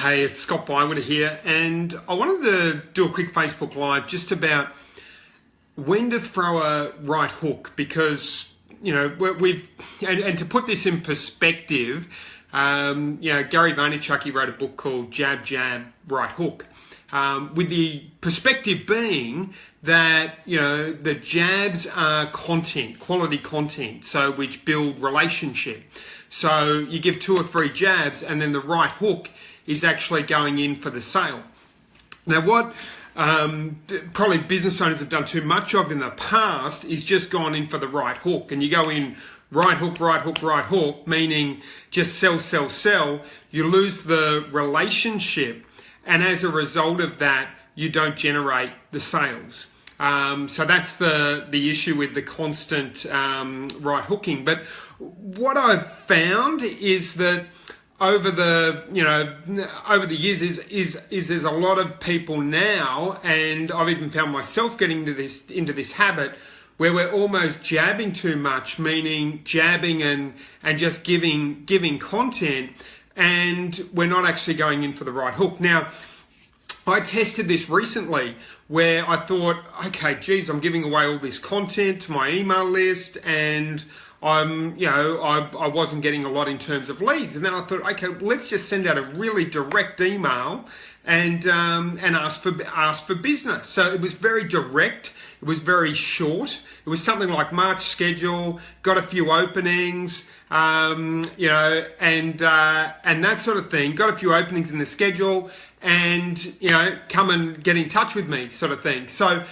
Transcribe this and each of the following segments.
Hey, it's Scott Bywater here, and I wanted to do a quick Facebook Live just about when to throw a right hook, because we've to put this in perspective, Gary Vaynerchuk, he wrote a book called Jab, Jab, Right Hook, with the perspective being that the jabs are content, quality content, so which build relationship. So you give 2 or 3 jabs, and then the right hook is actually going in for the sale. Now, what probably business owners have done too much of in the past is just gone in for the right hook, and you go in right hook, right hook, right hook, meaning just sell, sell, sell. You lose the relationship, and as a result of that, you don't generate the sales. So that's the issue with the constant right hooking. But what I've found is that over the years is there's a lot of people now, and I've even found myself getting into this habit where we're almost jabbing too much, meaning jabbing and just giving content, and we're not actually going in for the right hook. Now, I tested this recently where I thought, okay, geez, I'm giving away all this content to my email list, and I wasn't getting a lot in terms of leads. And then I thought, okay, let's just send out a really direct email and ask for business. So it was very direct. It was very short. It was something like March schedule, got a few openings, and that sort of thing. Got a few openings in the schedule, and come and get in touch with me, sort of thing. So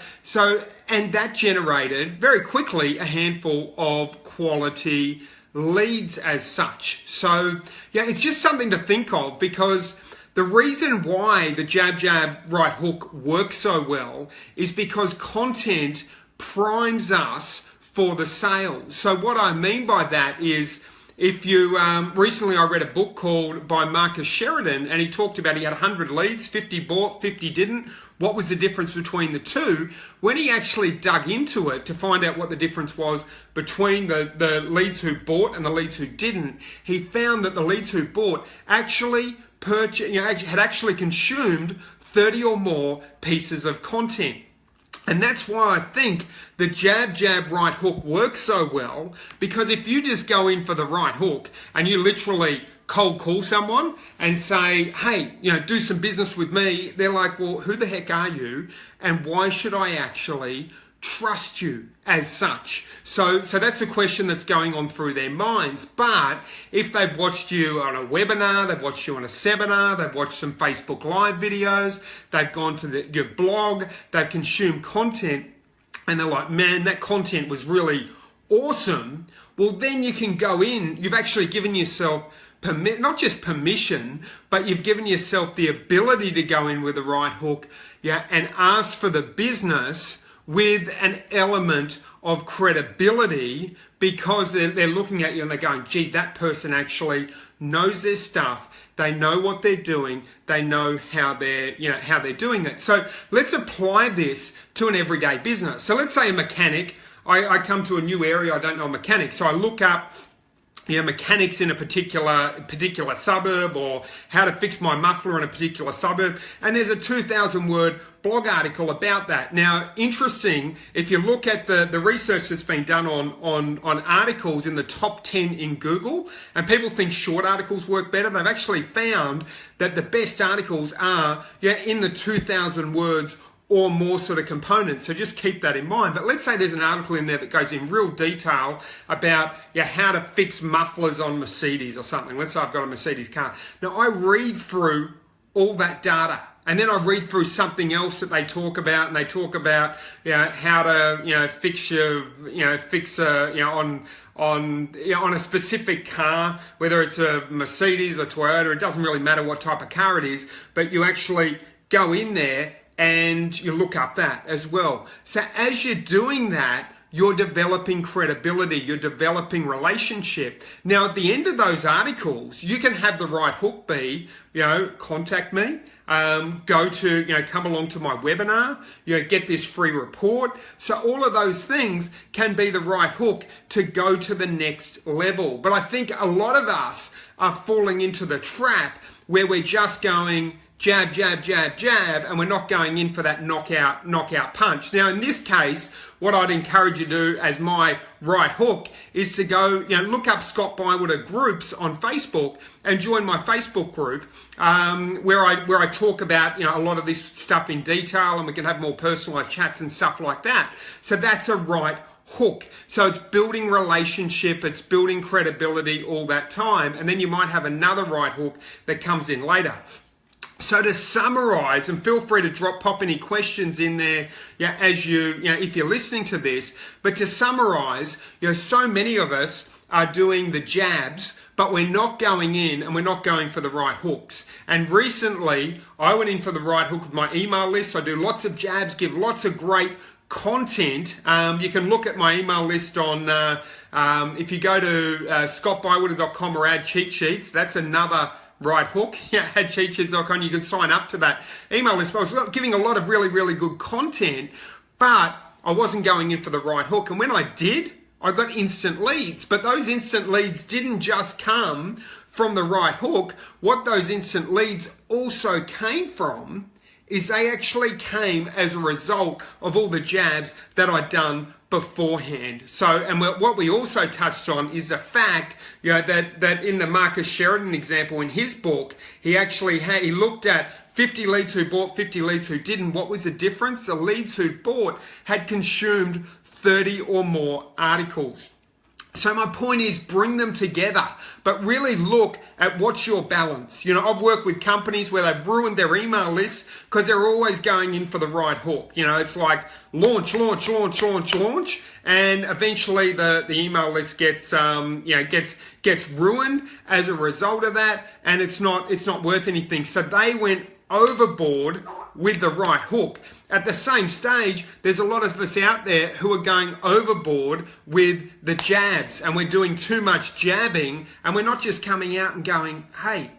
and that generated very quickly a handful of quality leads as such. So it's just something to think of, because the reason why the jab, jab, right hook works so well is because content primes us for the sale. So what I mean by that is, if you recently I read a book by Marcus Sheridan, and he talked about he had 100 leads, 50 bought, 50 didn't. What was the difference between the two? When he actually dug into it to find out what the difference was between the leads who bought and the leads who didn't, he found that the leads who bought actually had actually consumed 30 or more pieces of content. And that's why I think the jab, jab, right hook works so well, because if you just go in for the right hook and you literally cold call someone and say, hey, do some business with me, they're like, well, who the heck are you? And why should I actually trust you as such? So that's a question that's going on through their minds. But if they've watched you on a webinar, they've watched you on a seminar, they've watched some Facebook Live videos, they've gone to your blog, they've consumed content, and they're like, man, that content was really awesome. Well, then you can go in, you've actually given yourself not just permission, but you've given yourself the ability to go in with the right hook, and ask for the business with an element of credibility, because they're looking at you and they're going, gee, that person actually knows their stuff. They know what they're doing. They know how they're doing it. So let's apply this to an everyday business. So let's say a mechanic. I come to a new area. I don't know a mechanic, so I look up mechanics in a particular suburb, or how to fix my muffler in a particular suburb, and there's a 2,000 word blog article about that. Now, interesting, if you look at the research that's been done on articles in the top 10 in Google, and people think short articles work better, they've actually found that the best articles are in the 2,000 words or more sort of components. So just keep that in mind. But let's say there's an article in there that goes in real detail about how to fix mufflers on Mercedes or something. Let's say I've got a Mercedes car. Now, I read through all that data, and then I read through something else that they talk about, and they talk about how to fix on a specific car, whether it's a Mercedes or Toyota. It doesn't really matter what type of car it is, but you actually go in there and you look up that as well. So as you're doing that, you're developing credibility, you're developing relationship. Now, at the end of those articles, you can have the right hook be, contact me, come along to my webinar, get this free report. So all of those things can be the right hook to go to the next level. But I think a lot of us are falling into the trap where we're just going jab, jab, jab, jab, and we're not going in for that knockout punch. Now, in this case, what I'd encourage you to do as my right hook is to go, look up Scott Bywater groups on Facebook and join my Facebook group where I talk about, a lot of this stuff in detail, and we can have more personalized chats and stuff like that. So that's a right hook. So it's building relationship, it's building credibility all that time, and then you might have another right hook that comes in later. So to summarize, and feel free to pop any questions in there, as if you're listening to this, but to summarize, so many of us are doing the jabs, but we're not going in and we're not going for the right hooks. And recently, I went in for the right hook with my email list. I do lots of jabs, give lots of great content. You can look at my email list on, if you go to scottbywater.com or add cheat sheets, that's another right hook. At cheatsheets.com, you can sign up to that email list. I was giving a lot of really, really good content, but I wasn't going in for the right hook. And when I did, I got instant leads. But those instant leads didn't just come from the right hook. What those instant leads also came from is they actually came as a result of all the jabs that I'd done beforehand. So, and what we also touched on is the fact, that in the Marcus Sheridan example in his book, he looked at 50 leads who bought, 50 leads who didn't. What was the difference? The leads who bought had consumed 30 or more articles. So my point is, bring them together, but really look at what's your balance. I've worked with companies where they've ruined their email lists because they're always going in for the right hook. It's like launch, and eventually the email list gets ruined as a result of that, and it's not worth anything. So they went overboard with the right hook. At the same stage, there's a lot of us out there who are going overboard with the jabs, and we're doing too much jabbing, and we're not just coming out and going, hey,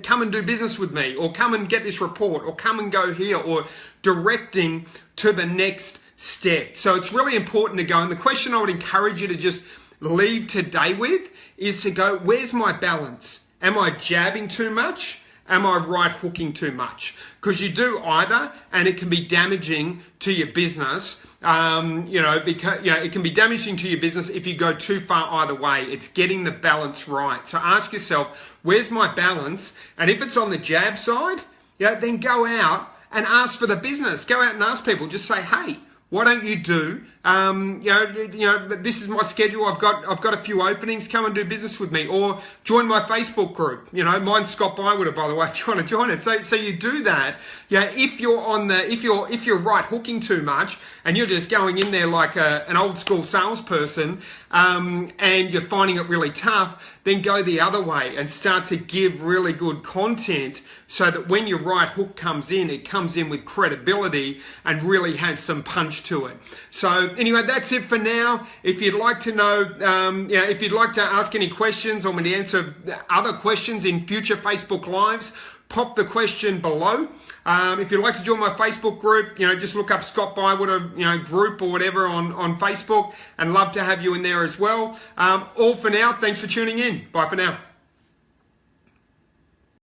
come and do business with me, or come and get this report, or come and go here, or directing to the next step. So it's really important to go. And the question I would encourage you to just leave today with is to go, where's my balance? Am I jabbing too much? Am I right hooking too much? Because you do either, and it can be damaging to your business. Because it can be damaging to your business if you go too far either way. It's getting the balance right. So ask yourself, where's my balance? And if it's on the jab side, then go out and ask for the business. Go out and ask people. Just say, hey, why don't you do? This is my schedule. I've got a few openings. Come and do business with me, or join my Facebook group. Mine's Scott Bywater, by the way. If you want to join it, so you do that. If you're right hooking too much, and you're just going in there like an old school salesperson, and you're finding it really tough, then go the other way and start to give really good content, so that when your right hook comes in, it comes in with credibility and really has some punch to it. So anyway, that's it for now. If you'd like to know, if you'd like to ask any questions or me to answer other questions in future Facebook Lives, pop the question below. If you'd like to join my Facebook group, just look up Scott Bywater, group or whatever on Facebook, and love to have you in there as well. All for now. Thanks for tuning in. Bye for now.